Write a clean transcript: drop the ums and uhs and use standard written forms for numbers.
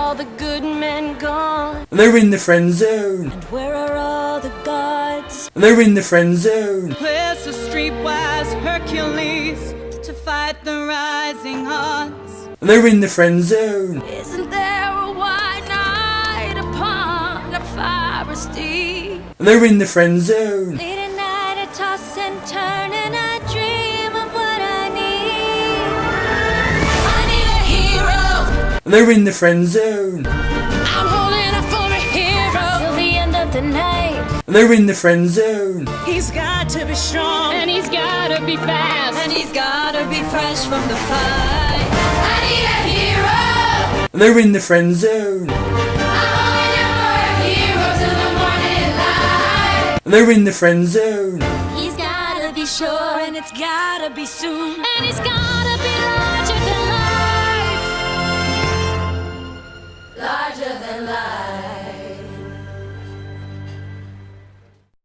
all the good men gone? They're in the friend zone. And where are all the gods? They're in the friend zone. Where's the streetwise Hercules to fight the rising odds? They're in the friend zone. Isn't there a white knight upon a fiery steed? They're in the friend zone. Late at night I toss and turn and I dream of what I need. I need a hero. They're in the friend zone. I'm holding out for a hero till the end of the night. They're in the friend zone. He's got to be strong, And he's gotta be fast. and he's gotta be fresh from the fight. I need a hero. They're in the friend zone. I'm holding out for a hero till the morning light. They're in the friend zone. He's gotta be sure and it's gotta be soon. And he's gotta